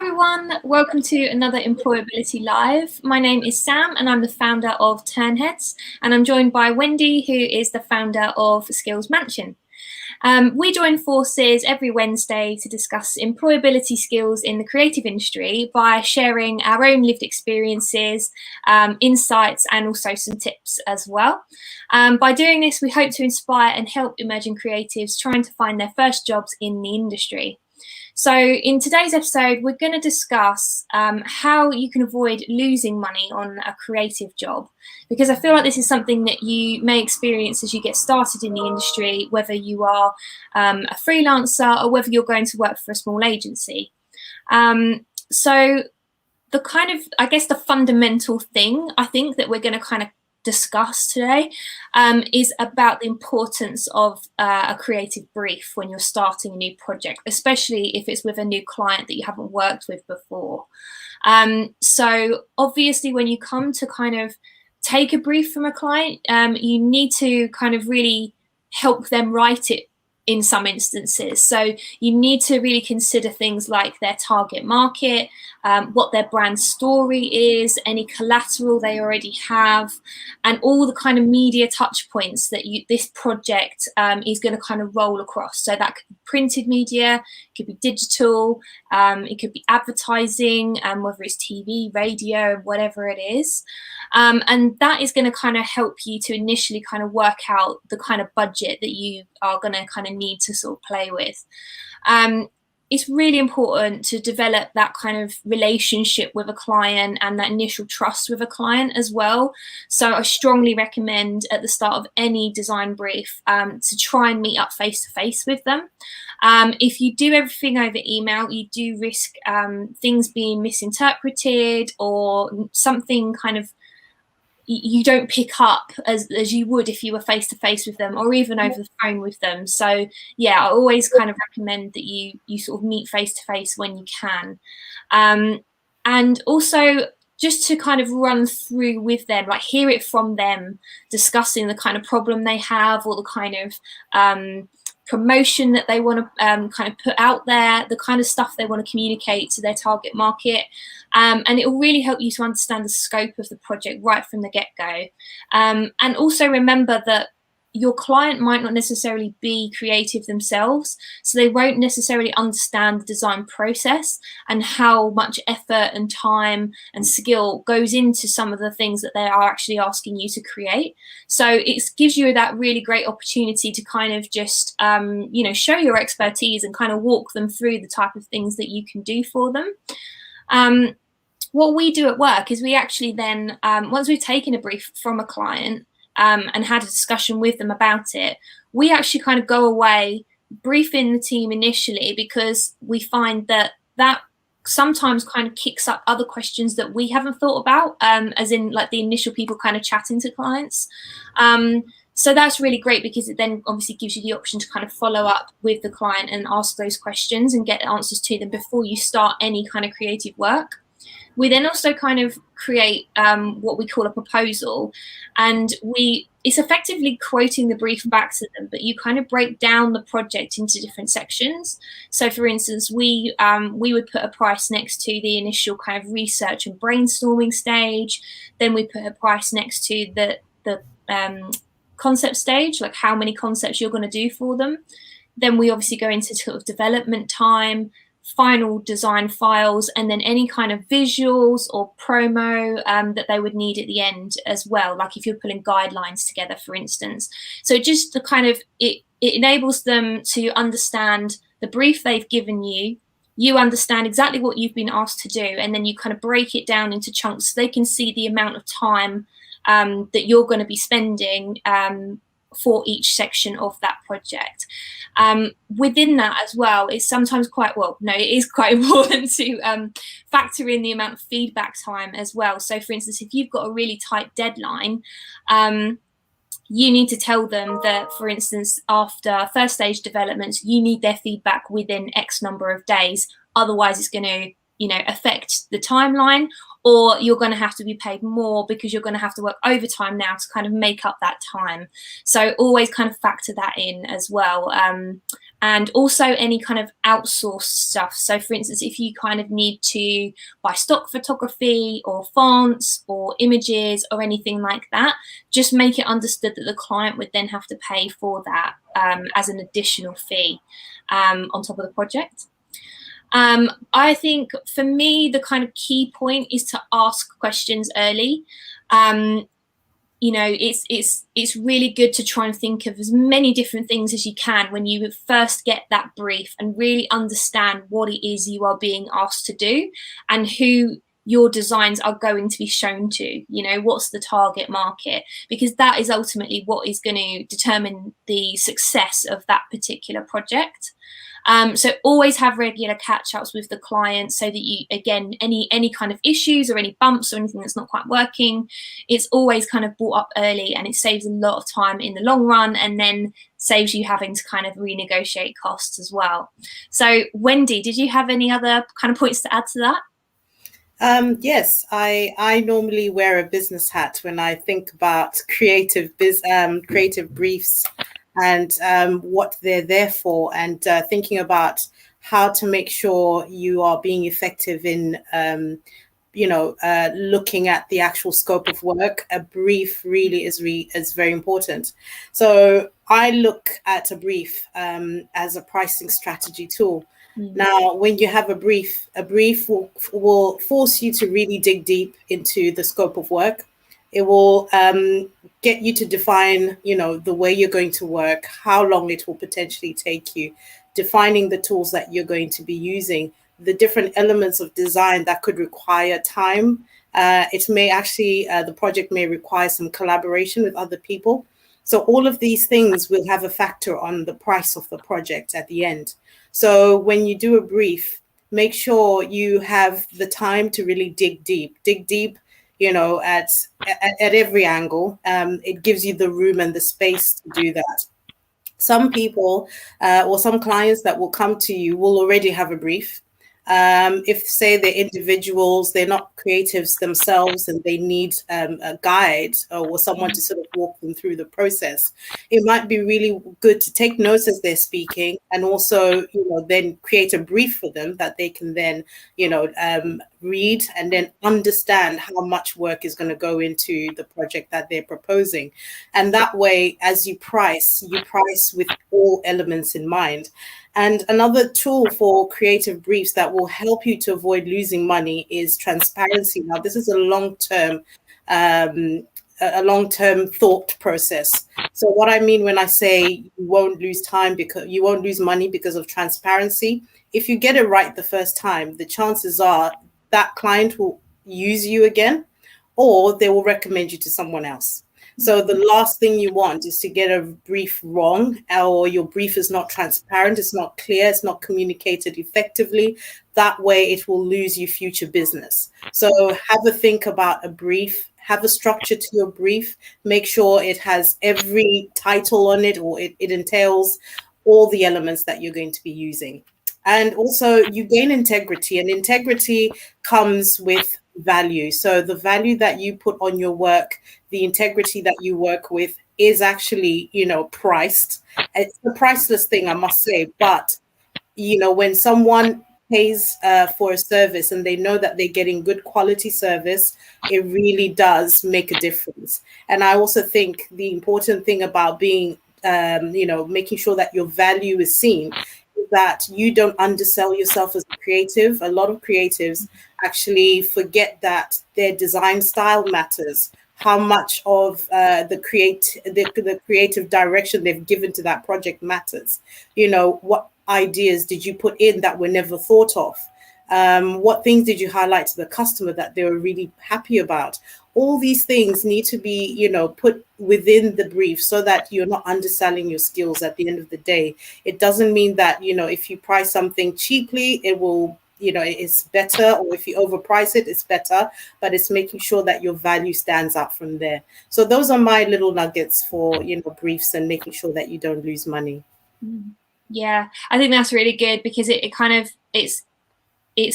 everyone, welcome to another Employability Live. My name is Sam and I'm the founder of Turnheads, and I'm joined by Wendy, who is the founder of Skills Mansion. We join forces every Wednesday to discuss employability skills in the creative industry by sharing our own lived experiences, insights, and also some tips as well. By doing this, we hope to inspire and help emerging creatives trying to find their first jobs in the industry. So in today's episode, we're going to discuss how you can avoid losing money on a creative job, because I feel like this is something that you may experience as you get started in the industry, whether you are a freelancer or whether you're going to work for a small agency. So the kind of, I guess, the fundamental thing I think that we're going to kind of discuss today is about the importance of a creative brief when you're starting a new project, especially if it's with a new client that you haven't worked with before. So obviously when you come to kind of take a brief from a client, you need to kind of really help them write it in some instances. So you need to really consider things like their target market, what their brand story is, any collateral they already have, and all the kind of media touch points that this project is going to kind of roll across. So that could be printed media, it could be digital, it could be advertising, whether it's TV, radio, whatever it is. And that is going to kind of help you to initially kind of work out the kind of budget that you are going to kind of need to sort of play with. It's really important to develop that kind of relationship with a client and that initial trust with a client as well. So I strongly recommend at the start of any design brief to try and meet up face to face with them. If you do everything over email, you do risk things being misinterpreted or something kind of you don't pick up as you would if you were face to face with them or even over the phone with them. So yeah, I always kind of recommend that you sort of meet face to face when you can. And also just to kind of run through with them, like hear it from them, discussing the kind of problem they have or the kind of promotion that they want to kind of put out there, the kind of stuff they want to communicate to their target market. And it will really help you to understand the scope of the project right from the get-go. And also remember that your client might not necessarily be creative themselves, so they won't necessarily understand the design process and how much effort and time and skill goes into some of the things that they are actually asking you to create. So it gives you that really great opportunity to kind of just, show your expertise and kind of walk them through the type of things that you can do for them. What we do at work is we actually then, once we've taken a brief from a client, and had a discussion with them about it, we actually kind of go away, briefing the team initially, because we find that sometimes kind of kicks up other questions that we haven't thought about, as in like the initial people kind of chatting to clients. So that's really great because it then obviously gives you the option to kind of follow up with the client and ask those questions and get answers to them before you start any kind of creative work. We then also kind of create what we call a proposal, and it's effectively quoting the brief back to them, but you kind of break down the project into different sections. So for instance, we would put a price next to the initial kind of research and brainstorming stage. Then we put a price next to the concept stage, like how many concepts you're going to do for them. Then we obviously go into sort of development time, final design files, and then any kind of visuals or promo that they would need at the end as well, like if you're pulling guidelines together, for instance. So just the kind of it enables them to understand the brief they've given you. You understand exactly what you've been asked to do, and then you kind of break it down into chunks so they can see the amount of time that you're going to be spending for each section of that project. Within that as well, it's sometimes it is quite important to factor in the amount of feedback time as well. So for instance, if you've got a really tight deadline, you need to tell them that, for instance, after first stage development, you need their feedback within X number of days. Otherwise, it's going to, affect the timeline, or you're going to have to be paid more because you're going to have to work overtime now to kind of make up that time. So always kind of factor that in as well. and also any kind of outsourced stuff. So for instance, if you kind of need to buy stock photography or fonts or images or anything like that, just make it understood that the client would then have to pay for that as an additional fee on top of the project. I think for me, the kind of key point is to ask questions early. You know, it's really good to try and think of as many different things as you can when you first get that brief, and really understand what it is you are being asked to do and who your designs are going to be shown to. You know, what's the target market, because that is ultimately what is going to determine the success of that particular project. So always have regular catch-ups with the client, so that you, again, any kind of issues or any bumps or anything that's not quite working, it's always kind of brought up early, and it saves a lot of time in the long run, and then saves you having to kind of renegotiate costs as well. So Wendy, did you have any other kind of points to add to that? Yes, I normally wear a business hat when I think about creative briefs and what they're there for, and thinking about how to make sure you are being effective in looking at the actual scope of work. A brief really is very important. So I look at a brief as a pricing strategy tool. Now, when you have a brief will force you to really dig deep into the scope of work. It will get you to define, the way you're going to work, how long it will potentially take you, defining the tools that you're going to be using, the different elements of design that could require time. The project may require some collaboration with other people. So all of these things will have a factor on the price of the project at the end. So when you do a brief, make sure you have the time to really dig deep, at every angle. It gives you the room and the space to do that. Some people or some clients that will come to you will already have a brief. If, say, they're individuals, they're not creatives themselves, and they need a guide or someone to sort of walk them through the process, it might be really good to take notes as they're speaking, and also, then create a brief for them that they can then, read and then understand how much work is going to go into the project that they're proposing. And that way, as you price with all elements in mind. And another tool for creative briefs that will help you to avoid losing money is transparency. Now, this is a long-term thought process. So what I mean when I say you won't lose money because of transparency, if you get it right the first time, the chances are that client will use you again, or they will recommend you to someone else. So the last thing you want is to get a brief wrong, or your brief is not transparent, it's not clear, it's not communicated effectively. That way it will lose you future business. So have a think about a brief, have a structure to your brief, make sure it has every title on it, or it entails all the elements that you're going to be using. And also you gain integrity, and integrity comes with value. So the value that you put on your work, the integrity that you work with is actually, priced. It's a priceless thing, I must say. But, when someone pays for a service and they know that they're getting good quality service, it really does make a difference. And I also think the important thing about being, making sure that your value is seen, that you don't undersell yourself as a creative. A lot of creatives actually forget that their design style matters, how much of the creative direction they've given to that project matters. What ideas did you put in that were never thought of? What things did you highlight to the customer that they were really happy about? All these things need to be, put within the brief, so that you're not underselling your skills at the end of the day. It doesn't mean that, if you price something cheaply, it will, it's better, or if you overprice it, it's better, but it's making sure that your value stands out from there. So those are my little nuggets for, briefs, and making sure that you don't lose money. Yeah, I think that's really good, because it kind of, it's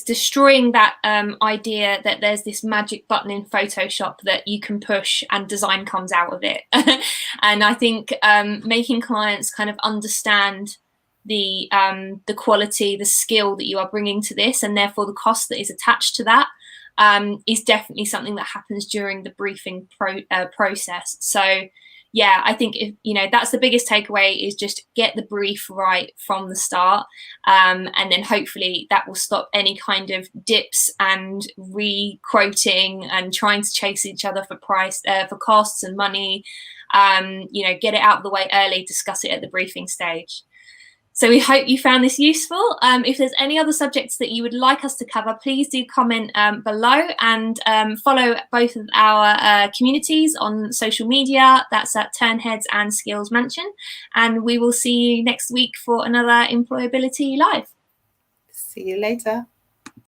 destroying that idea that there's this magic button in Photoshop that you can push and design comes out of it. And I think making clients kind of understand the quality, the skill that you are bringing to this, and therefore the cost that is attached to that, is definitely something that happens during the briefing process. So yeah, I think that's the biggest takeaway, is just get the brief right from the start, and then hopefully that will stop any kind of dips and re-quoting and trying to chase each other for price, for costs and money. Get it out of the way early, discuss it at the briefing stage. So we hope you found this useful. If there's any other subjects that you would like us to cover, please do comment below, and follow both of our communities on social media. That's at Turnheads and Skills Mansion. And we will see you next week for another Employability Live. See you later.